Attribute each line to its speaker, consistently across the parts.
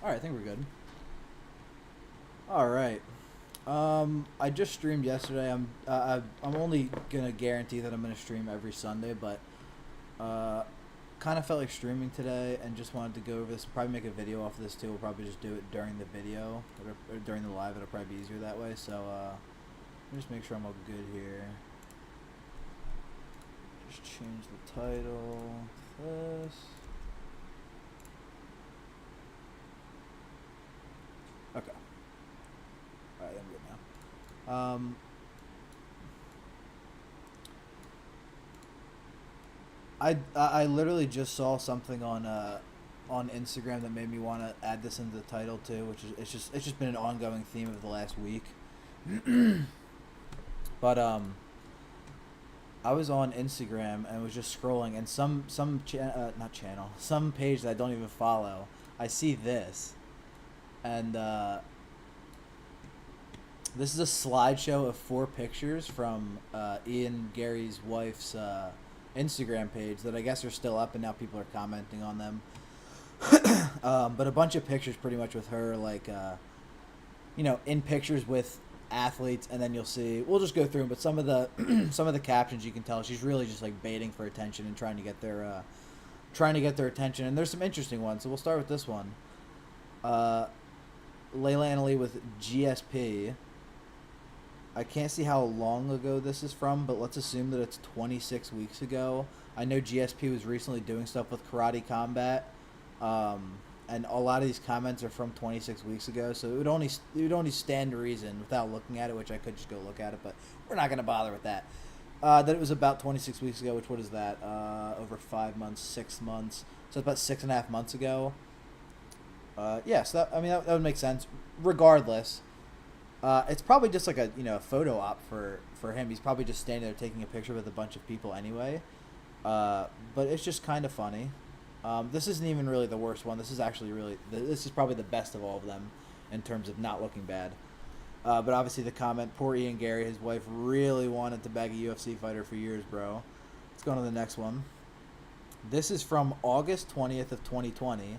Speaker 1: All right, I think we're good. All right. I just streamed yesterday. I'm only gonna guarantee that I'm gonna stream every Sunday, but uh, kind of felt like streaming today and just wanted to go over this. Probably make a video off of this too. We'll probably just do it during the video or during the live. It'll probably be easier that way. So let me just make sure I'm all good here. Just change the title. This. Okay. All right, I'm good now. I literally just saw something on Instagram that made me want to add this into the title too, which is it's just been an ongoing theme of the last week. But I was on Instagram and was just scrolling, and not channel, some page that I don't even follow. I see this, and this is a slideshow of 4 pictures from Ian Garry's wife's Instagram page that I guess are still up, and now people are commenting on them. But a bunch of pictures, pretty much with her, like in pictures with athletes, and then you'll see. We'll just go through them, but some of the some of the captions you can tell she's really just like baiting for attention and trying to get their attention. And there's some interesting ones. So we'll start with this one. Layla Annalie with GSP. I can't see how long ago this is from, but let's assume that it's 26 weeks ago. I know GSP was recently doing stuff with Karate Combat, and a lot of these comments are from 26 weeks ago. So it would only stand to reason without looking at it, which I could just go look at it, but we're not going to bother with that. That it was about 26 weeks ago, which what is that? Over 5 months, 6 months. So it's about 6.5 months ago. Yeah, so that would make sense. Regardless, it's probably just like a photo op for him. He's probably just standing there taking a picture with a bunch of people anyway. But it's just kind of funny. This isn't even really the worst one. This is probably the best of all of them in terms of not looking bad. But obviously the comment, poor Ian Garry, his wife really wanted to bag a UFC fighter for years, bro. Let's go on to the next one. This is from August 20th of 2020.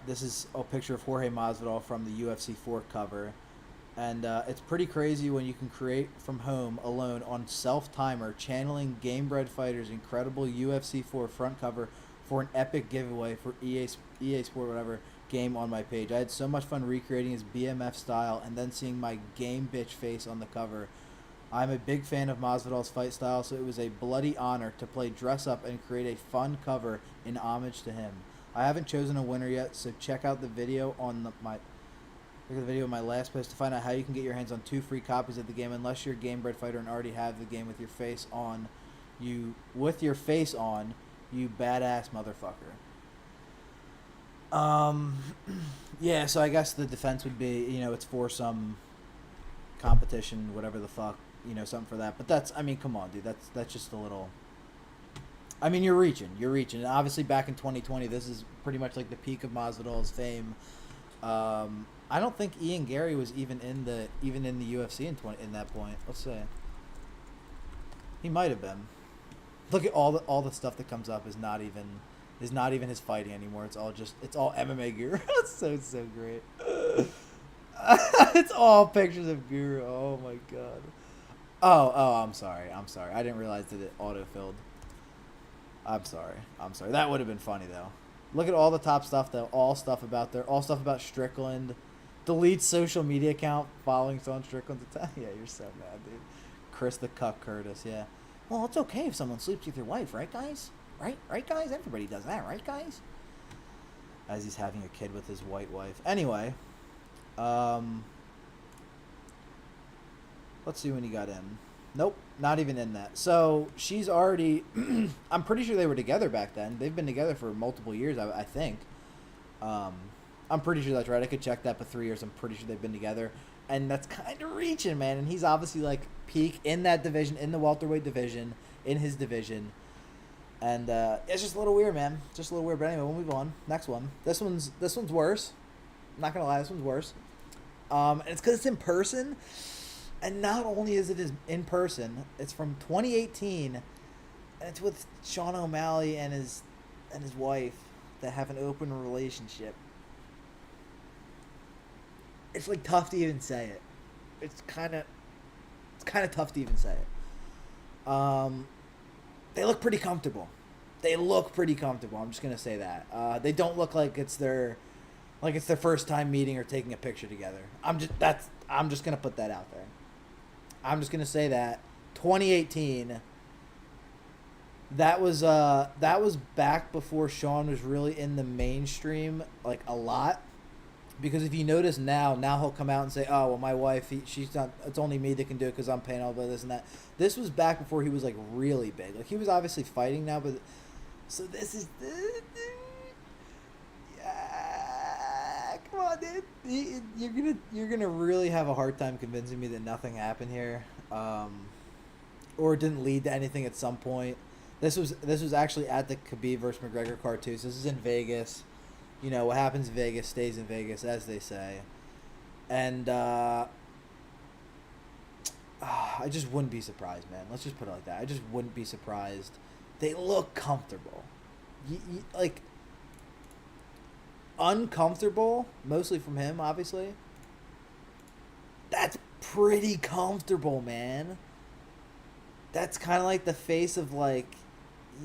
Speaker 1: This is a picture of Jorge Masvidal from the UFC 4 cover. And it's pretty crazy when you can create from home alone on self-timer, channeling Game Bred Fighter's incredible UFC 4 front cover for an epic giveaway for EA Sport whatever game on my page. I had so much fun recreating his BMF style and then seeing my game bitch face on the cover. I'm a big fan of Masvidal's fight style, so it was a bloody honor to play dress up and create a fun cover in homage to him. I haven't chosen a winner yet, so check out the video on my look at the video of my last post to find out how you can get your hands on 2 free copies of the game unless you're a Game Bred Fighter and already have the game with your face on. You badass motherfucker. Yeah, so I guess the defense would be, it's for some competition, whatever the fuck, something for that. But come on, dude, that's just a little. You're reaching. And obviously, back in 2020, this is pretty much like the peak of Masvidal's fame. I don't think Ian Garry was even in the UFC in that point. Let's say he might have been. Look at all the stuff that comes up is not even his fighting anymore. It's all MMA gear. It's so great. It's all pictures of Guru. Oh my god. Oh, I'm sorry. I didn't realize that it autofilled. I'm sorry. That would have been funny though. Look at all the top stuff though. All stuff about Strickland. Delete social media account following Sean Strickland's attack. Yeah, you're so mad, dude. Chris the Cuck Curtis. Yeah. Well, it's okay if someone sleeps with your wife, right, guys? Right, guys. Everybody does that, right, guys? As he's having a kid with his white wife. Anyway, let's see when he got in. Nope, not even in that. So she's already. I'm pretty sure they were together back then. They've been together for multiple years, I think. I'm pretty sure that's right. I could check that, but 3 years. I'm pretty sure they've been together, and that's kind of reaching, man. And he's obviously like peak in that division, in the welterweight division, in his division, and it's just a little weird, man. Just a little weird. But anyway, we'll move on. Next one. This one's worse. I'm not gonna lie, this one's worse. And it's because it's in person. And not only is it in person, it's from 2018, and it's with Sean O'Malley and his wife that have an open relationship. it's like tough to even say it. It's kind of tough to even say it. They look pretty comfortable. They look pretty comfortable. I'm just gonna say that. They don't look like it's their first time meeting or taking a picture together. I'm just gonna put that out there. I'm just gonna say that 2018. That was back before Sean was really in the mainstream like a lot. Because if you notice now he'll come out and say, "Oh, well, my wife, she's not. It's only me that can do it because I'm paying all of this and that." This was back before he was like really big. Like he was obviously fighting now, but so this is, yeah, come on, dude. You're gonna really have a hard time convincing me that nothing happened here, or it didn't lead to anything at some point. This was actually at the Khabib versus McGregor card too. So this is in Vegas. You know, what happens in Vegas stays in Vegas, as they say. And I just wouldn't be surprised, man. Let's just put it like that. I just wouldn't be surprised. They look comfortable. Like, uncomfortable, mostly from him, obviously. That's pretty comfortable, man. That's kind of like the face of, like,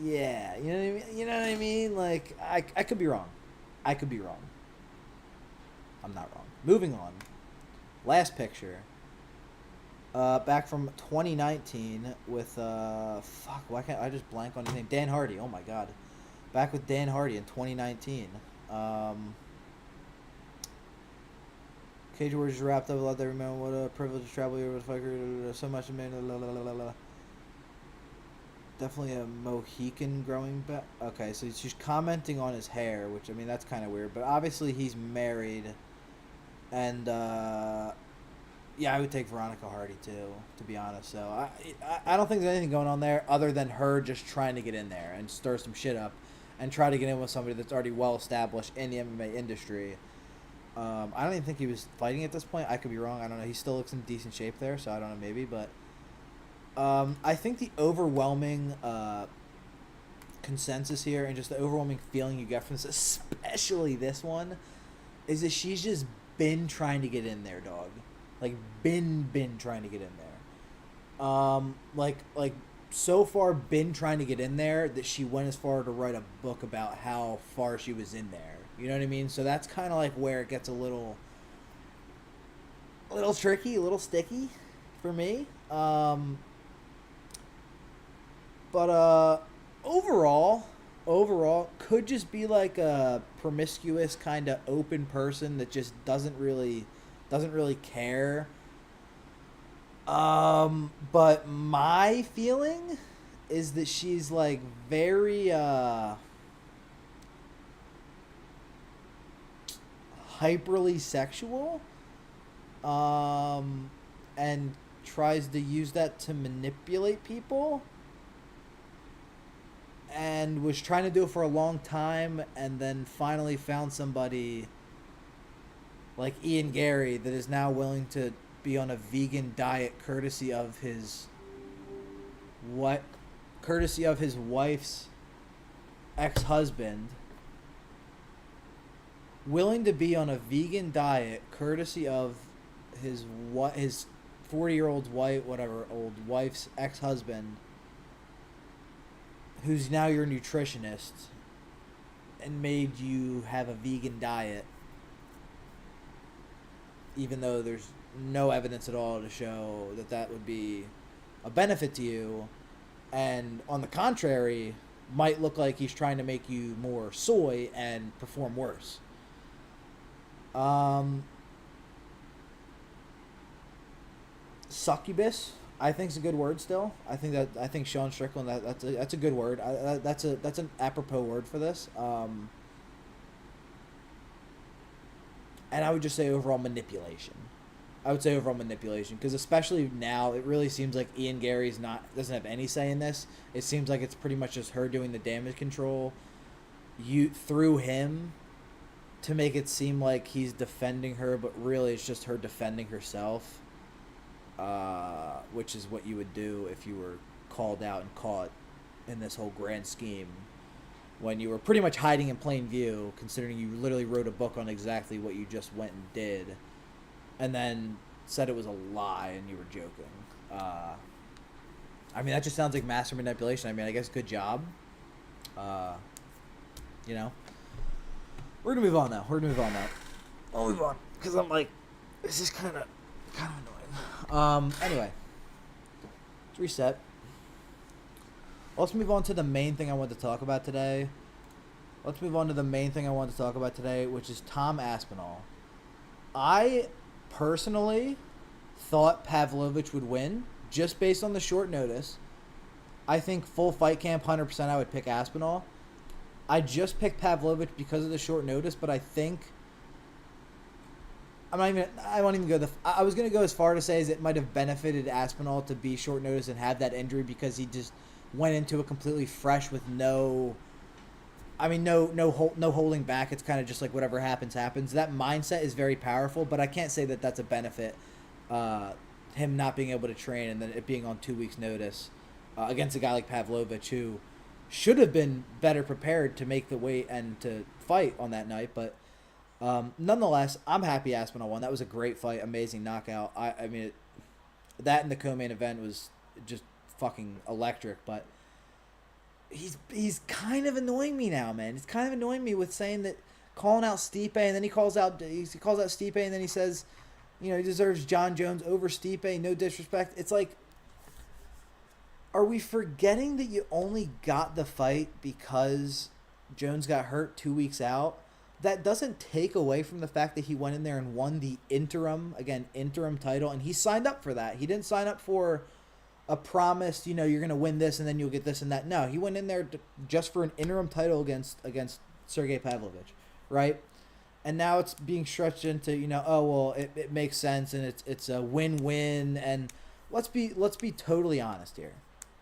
Speaker 1: yeah. You know what I mean? You know what I mean? Like, I could be wrong. I could be wrong. I'm not wrong. Moving on. Last picture. Back from 2019 with fuck, why can't I just blank on his name? Dan Hardy. Oh my god. Back with Dan Hardy in 2019. Cage Warriors wrapped up. Let them remember what a privilege to travel here with Fiker. So much man. Definitely a Mohican growing back. Okay, so she's commenting on his hair, which, I mean, that's kind of weird. But obviously he's married. And, yeah, I would take Veronica Hardy, too, to be honest. So I don't think there's anything going on there other than her just trying to get in there and stir some shit up and try to get in with somebody that's already well-established in the MMA industry. I don't even think he was fighting at this point. I could be wrong. I don't know. He still looks in decent shape there, so I don't know, maybe. But I think the overwhelming consensus here and just the overwhelming feeling you get from this, especially this one, is that she's just been trying to get in there, dog. Like, been trying to get in there. Like so far been trying to get in there that she went as far to write a book about how far she was in there. You know what I mean? So that's kind of like where it gets a little tricky, a little sticky for me. But overall, could just be like a promiscuous kind of open person that just doesn't really care. But my feeling is that she's like very hyperly sexual, and tries to use that to manipulate people. And was trying to do it for a long time, and then finally found somebody like Ian Garry that is now willing to be on a vegan diet courtesy of his wife's ex-husband. Willing to be on a vegan diet courtesy of his 40-year-old old wife's ex-husband, who's now your nutritionist and made you have a vegan diet, even though there's no evidence at all to show that would be a benefit to you, and on the contrary, might look like he's trying to make you more soy and perform worse. Succubus, I think, is a good word still. I think Sean Strickland, that's a good word. That's an apropos word for this. And I would just say overall manipulation. Because especially now, it really seems like Ian Garry's doesn't have any say in this. It seems like it's pretty much just her doing the damage control through him to make it seem like he's defending her, but really it's just her defending herself. Which is what you would do if you were called out and caught in this whole grand scheme, when you were pretty much hiding in plain view, considering you literally wrote a book on exactly what you just went and did. and then said it was a lie and you were joking. I mean, that just sounds like master manipulation. I mean, I guess good job. Uh, you know, we're gonna move on now. I'll move on because I'm like, this is kind of annoying. Anyway, let's reset. Let's move on to the main thing I want to talk about today. Which is Tom Aspinall. I personally thought Pavlovich would win just based on the short notice. I think full fight camp, 100% I would pick Aspinall. I just picked Pavlovich because of the short notice, but I think I won't even go I was going to go as far to say as it might have benefited Aspinall to be short notice and have that injury because he just went into it completely fresh with no holding back. It's kind of just like whatever happens. That mindset is very powerful, but I can't say that that's a benefit. Him not being able to train and then it being on 2 weeks' notice against a guy like Pavlovich who should have been better prepared to make the weight and to fight on that night. But nonetheless, I'm happy Aspinall won. That was a great fight, amazing knockout. That and the co-main event was just fucking electric, but he's kind of annoying me now, man. He's kind of annoying me with saying that, calling out Stipe, and then he calls out Stipe, and then he says, he deserves John Jones over Stipe. No disrespect. It's like, are we forgetting that you only got the fight because Jones got hurt 2 weeks out? That doesn't take away from the fact that he went in there and won the interim title, and he signed up for that. He didn't sign up for a promise, you're going to win this and then you'll get this and that. No, he went in there just for an interim title against Sergey Pavlovich, right? And now it's being stretched into, it makes sense and it's a win-win. And let's be totally honest here.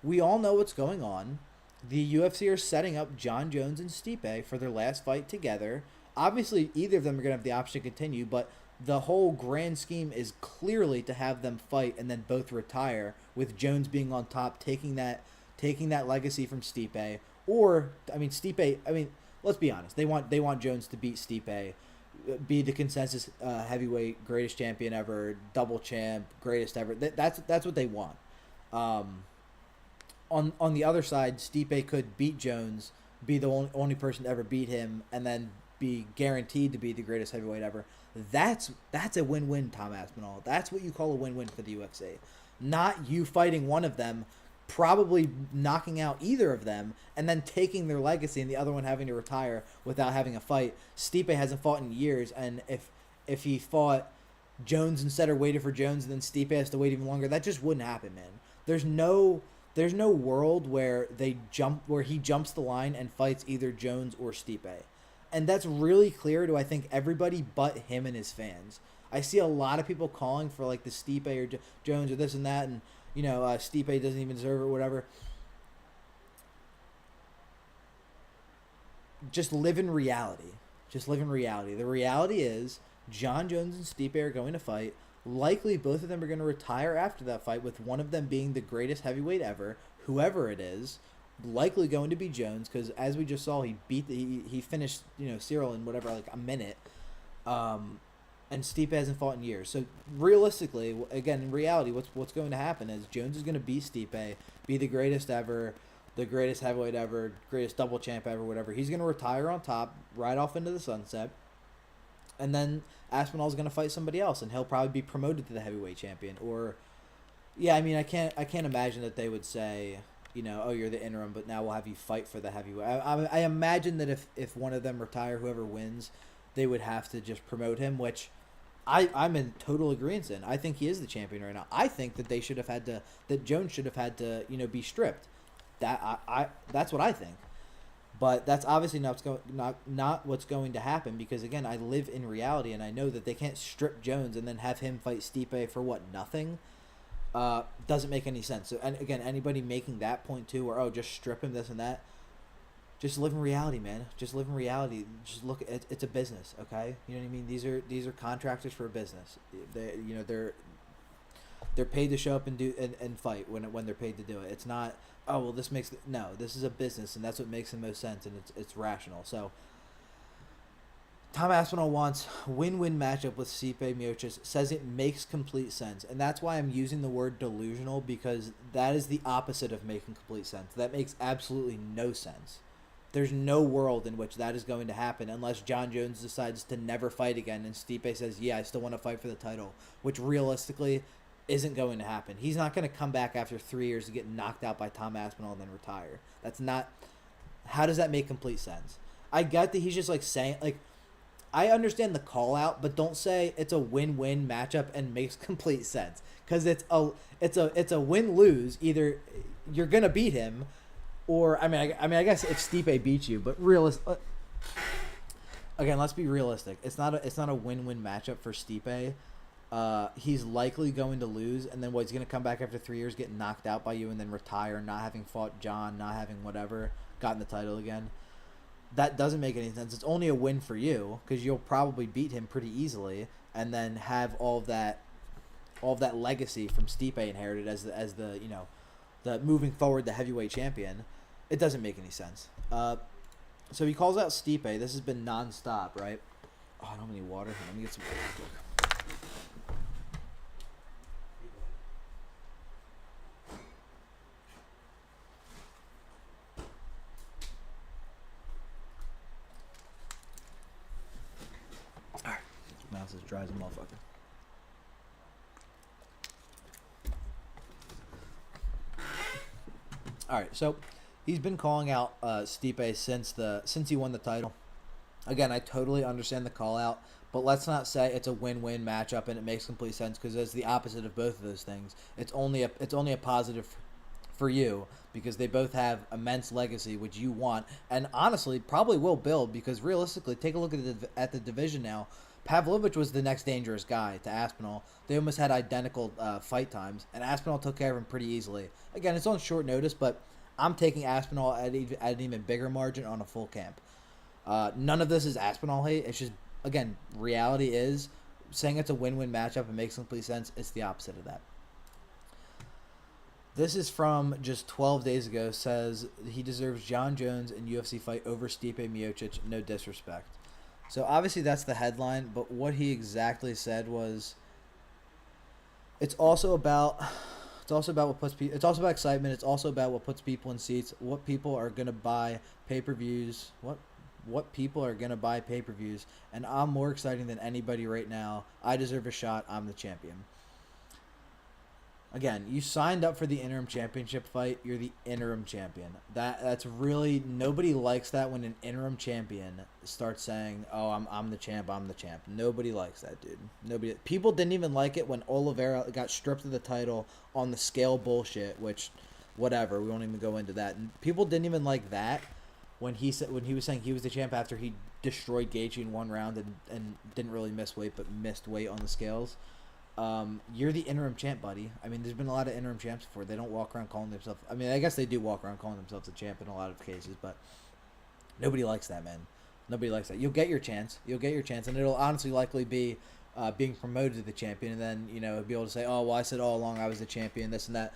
Speaker 1: We all know what's going on. The UFC are setting up John Jones and Stipe for their last fight together. Obviously, either of them are going to have the option to continue, but the whole grand scheme is clearly to have them fight and then both retire, with Jones being on top, taking that legacy from Stipe. Or Stipe. Let's be honest. They want Jones to beat Stipe, be the consensus heavyweight greatest champion ever, double champ, greatest ever. That's what they want. On the other side, Stipe could beat Jones, be the only person to ever beat him, and then be guaranteed to be the greatest heavyweight ever. That's a win-win, Tom Aspinall. That's what you call a win-win for the UFC. Not you fighting one of them, probably knocking out either of them, and then taking their legacy and the other one having to retire without having a fight. Stipe hasn't fought in years, and if he fought Jones instead or waited for Jones and then Stipe has to wait even longer, that just wouldn't happen, man. There's no world where he jumps the line and fights either Jones or Stipe. And that's really clear to, I think, everybody but him and his fans. I see a lot of people calling for, like, the Stipe or Jones or this and that, and, Stipe doesn't even deserve it or whatever. Just live in reality. The reality is John Jones and Stipe are going to fight. Likely both of them are going to retire after that fight, with one of them being the greatest heavyweight ever, whoever it is. Likely going to be Jones, because as we just saw, he finished Cyril in whatever, like a minute, and Stipe hasn't fought in years. So realistically, again, in reality, what's going to happen is Jones is going to beat Stipe, be the greatest ever, the greatest heavyweight ever, greatest double champ ever, whatever. He's going to retire on top, ride off into the sunset, and then Aspinall's going to fight somebody else, and he'll probably be promoted to the heavyweight champion. Or, yeah, I can't imagine that they would say, oh, you're the interim, but now we'll have you fight for the heavyweight. I imagine that if one of them retire, whoever wins, they would have to just promote him, which I'm in total agreement in. I think he is the champion right now. I think that that Jones should have had to, be stripped. That's what I think. But that's obviously not what's going to happen, because, again, I live in reality, and I know that they can't strip Jones and then have him fight Stipe for nothing. Doesn't make any sense. So, and again, anybody making that point too, or just strip him, this and that, just live in reality, man. Just live in reality. Just look at it's a business, okay? You know what I mean? These are contractors for a business. They're paid to show up and do and fight when they're paid to do it. It's not, this is a business, and that's what makes the most sense, and it's rational. So Tom Aspinall wants win-win matchup with Stipe Miocic, says it makes complete sense. And that's why I'm using the word delusional, because that is the opposite of making complete sense. That makes absolutely no sense. There's no world in which that is going to happen unless John Jones decides to never fight again and Stipe says, yeah, I still want to fight for the title, which realistically isn't going to happen. He's not going to come back after 3 years to get knocked out by Tom Aspinall and then retire. That's not... How does that make complete sense? I get that he's just like saying... like, I understand the call out, but don't say it's a win-win matchup and makes complete sense, because it's a win-lose. Either you're gonna beat him, or I guess if Stipe beats you, but again, let's be realistic. It's not a win-win matchup for Stipe. He's likely going to lose, and then he's going to come back after 3 years, get knocked out by you, and then retire, not having fought John, not having whatever, gotten the title again. That doesn't make any sense. It's only a win for you, because you'll probably beat him pretty easily, and then have all of that legacy from Stipe inherited as the the moving forward, the heavyweight champion. It doesn't make any sense. So he calls out Stipe. This has been nonstop, right? Oh, I don't have any water. Let me get some water. Alright. Mouth is dry as a motherfucker. Alright, so he's been calling out Stipe since he won the title. Again, I totally understand the call out, but let's not say it's a win-win matchup and it makes complete sense, because it's the opposite of both of those things. It's only a positive for you, because they both have immense legacy, which you want, and honestly probably will build, because realistically, take a look at the division now. Pavlovich was the next dangerous guy to Aspinall. They almost had identical fight times, and Aspinall took care of him pretty easily. Again, it's on short notice, but I'm taking Aspinall at an even bigger margin on a full camp. None of this is Aspinall hate. It's just, again, reality is, saying it's a win-win matchup and makes complete sense. It's the opposite of that. This is from just 12 days ago. Says he deserves John Jones in UFC fight over Stipe Miocic. No disrespect. So obviously that's the headline, but what he exactly said was, it's also about what puts people. It's also about excitement. It's also about what puts people in seats. What people are gonna buy pay-per-views. What people are gonna buy pay-per-views. And I'm more exciting than anybody right now. I deserve a shot. I'm the champion. Again, you signed up for the interim championship fight. You're the interim champion. That's really, nobody likes that when an interim champion starts saying, "Oh, I'm the champ. I'm the champ." Nobody likes that, dude. Nobody. People didn't even like it when Oliveira got stripped of the title on the scale bullshit. Which, whatever. We won't even go into that. And people didn't even like that when he was saying he was the champ after he destroyed Gaethje in one round and didn't really miss weight, but missed weight on the scales. You're the interim champ, buddy. I mean, there's been a lot of interim champs before. They don't walk around calling themselves... I mean, I guess they do walk around calling themselves a champ in a lot of cases, but nobody likes that, man. Nobody likes that. You'll get your chance. And it'll honestly likely be being promoted to the champion, and then, be able to say, "Oh, well, I said all along I was the champion, this and that."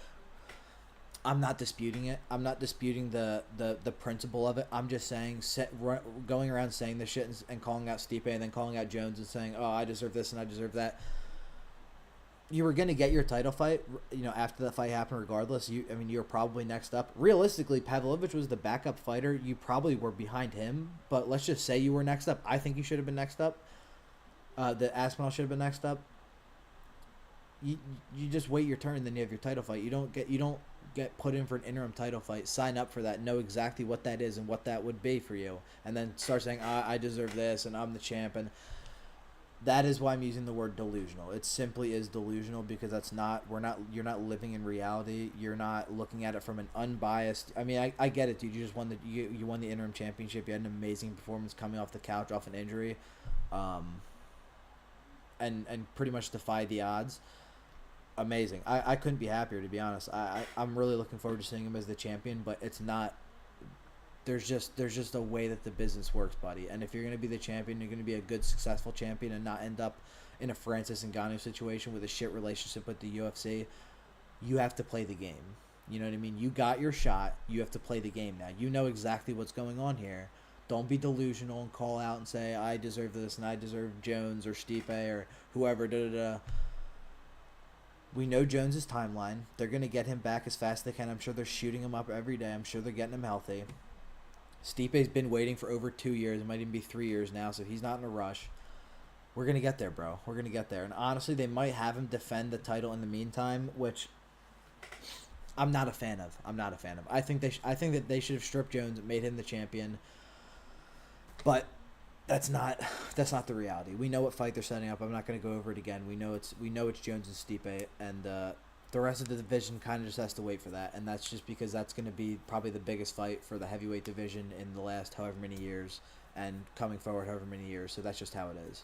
Speaker 1: I'm not disputing it. I'm not disputing the principle of it. I'm just saying, going around saying this shit and calling out Stipe and then calling out Jones and saying, "Oh, I deserve this and I deserve that." You were going to get your title fight, after that fight happened regardless. You were probably next up. Realistically, Pavlovich was the backup fighter. You probably were behind him, but let's just say you were next up. I think you should have been next up. The Aspinall should have been next up. You just wait your turn, then you have your title fight. You don't get put in for an interim title fight. Sign up for that. Know exactly what that is and what that would be for you, and then start saying, "I deserve this and I'm the champ." And that is why I'm using the word delusional. It simply is delusional, because you're not living in reality. You're not looking at it from an unbiased... I mean, I get it, dude. You just won you won the interim championship. You had an amazing performance coming off the couch, off an injury. And pretty much defied the odds. Amazing. I couldn't be happier, to be honest. I'm really looking forward to seeing him as the champion, but it's not... There's just a way that the business works, buddy. And if you're going to be the champion, you're going to be a good, successful champion and not end up in a Francis Ngannou situation with a shit relationship with the UFC. You have to play the game. You know what I mean? You got your shot. You have to play the game now. You know exactly what's going on here. Don't be delusional and call out and say, I deserve this and I deserve Jones or Stipe or whoever. Da, da, da. We know Jones' timeline. They're going to get him back as fast as they can. I'm sure they're shooting him up every day. I'm sure they're getting him healthy. Stipe's been waiting for over 2 years. It might even be 3 years now, so he's not in a rush. We're going to get there, bro. We're going to get there. And honestly, they might have him defend the title in the meantime, which I'm not a fan of. I think that they should have stripped Jones and made him the champion. But that's not the reality. We know what fight they're setting up. I'm not going to go over it again. We know it's Jones and Stipe, and the rest of the division kind of just has to wait for that. And that's just because that's going to be probably the biggest fight for the heavyweight division in the last however many years, and coming forward however many years. So that's just how it is.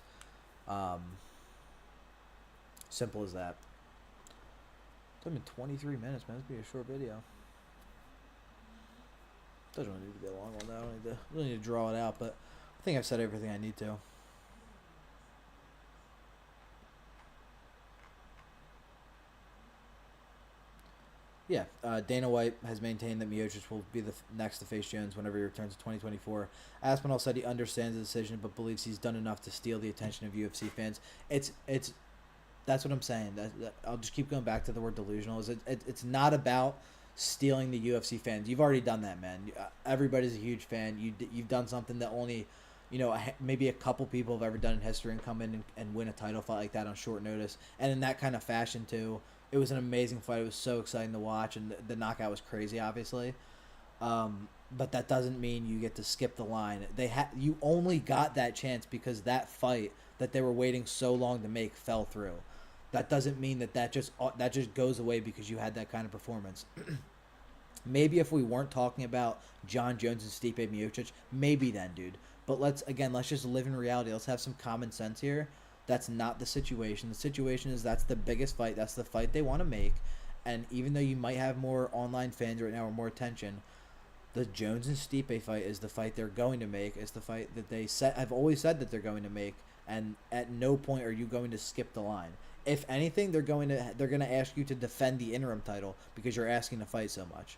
Speaker 1: Simple as that. It's only been 23 minutes, man. It's be a short video. Doesn't really need to be a long one, though. I don't need to draw it out, but I think I've said everything I need to. Yeah, Dana White has maintained that Miocic will be the next to face Jones whenever he returns to 2024. Aspinall said he understands the decision, but believes he's done enough to steal the attention of UFC fans. That's what I'm saying. I'll just keep going back to the word delusional. It's not about stealing the UFC fans. You've already done that, man. Everybody's a huge fan. You've done something that only, maybe a couple people have ever done in history, and come in and win a title fight like that on short notice, and in that kind of fashion too. It was an amazing fight. It was so exciting to watch, and the knockout was crazy, obviously. But that doesn't mean you get to skip the line. You only got that chance because that fight that they were waiting so long to make fell through. That doesn't mean that just goes away because you had that kind of performance. Maybe if we weren't talking about John Jones and Stipe Miocic, maybe then, dude. But let's just live in reality. Let's have some common sense here. That's not the situation. The situation is that's the biggest fight. That's the fight they want to make. And even though you might have more online fans right now or more attention, the Jones and Stipe fight is the fight they're going to make. It's the fight that I've always said that they're going to make. And at no point are you going to skip the line. If anything, they're going to ask you to defend the interim title because you're asking to fight so much.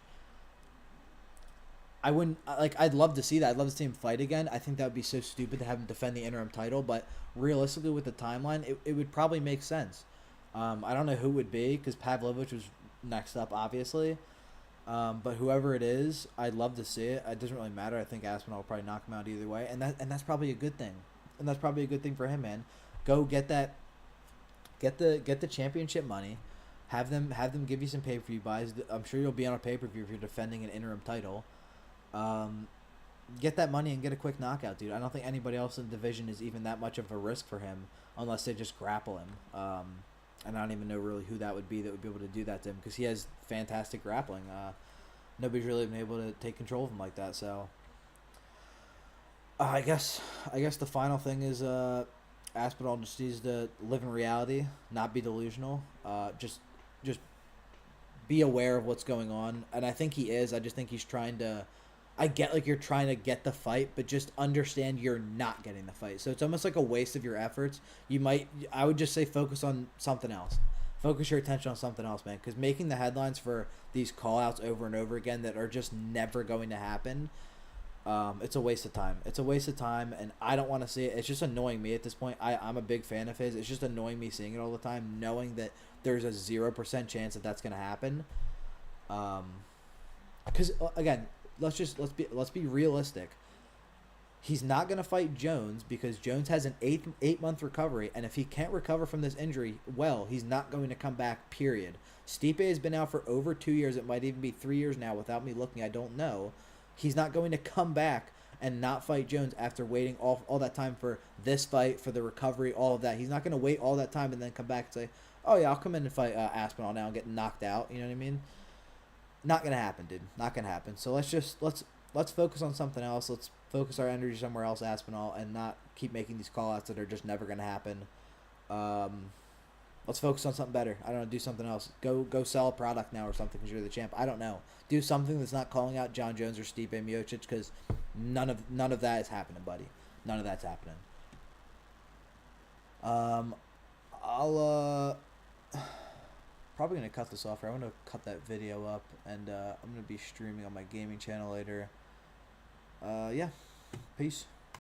Speaker 1: I'd love to see that. I'd love to see him fight again. I think that would be so stupid to have him defend the interim title, but realistically with the timeline, it would probably make sense. I don't know who it would be because Pavlovich was next up, obviously. But whoever it is, I'd love to see it. It doesn't really matter. I think Aspinall will probably knock him out either way, and that's probably a good thing. And that's probably a good thing for him, man. Go get that. Get the championship money. Have them give you some pay-per-view buys. I'm sure you'll be on a pay-per-view if you're defending an interim title. Get that money and get a quick knockout, dude. I don't think anybody else in the division is even that much of a risk for him unless they just grapple him. And I don't even know really who that would be able to do that to him because he has fantastic grappling. Nobody's really been able to take control of him like that. So I guess the final thing is Aspinall just needs to live in reality, not be delusional. Just be aware of what's going on, and I think he is. I just think he's trying to. I get you're trying to get the fight, but just understand you're not getting the fight. So it's almost like a waste of your efforts. I would just say focus on something else. Focus your attention on something else, man. Because making the headlines for these call-outs over and over again that are just never going to happen, it's a waste of time. It's a waste of time, and I don't want to see it. It's just annoying me at this point. I'm a big fan of his. It's just annoying me seeing it all the time, knowing that there's a 0% chance that that's going to happen. Because again, let's be realistic. He's not going to fight Jones because Jones has an 8-month recovery, and if he can't recover from this injury, well, he's not going to come back, period. Stipe has been out for over 2 years. It might even be 3 years now without me looking. I don't know. He's not going to come back and not fight Jones after waiting all that time for this fight, for the recovery, all of that. He's not going to wait all that time and then come back and say, oh, yeah, I'll come in and fight Aspinall now and get knocked out. You know what I mean? Not going to happen, dude. Not going to happen. So let's focus on something else. Let's focus our energy somewhere else, Aspinall, and not keep making these call-outs that are just never going to happen. Let's focus on something better. I don't know, do something else. Go sell a product now or something because you're the champ. I don't know. Do something that's not calling out John Jones or Stipe Miocic because none of that is happening, buddy. None of that's happening. I'll probably going to cut this off here. I'm going to cut that video up, and I'm going to be streaming on my gaming channel later. Yeah. Peace.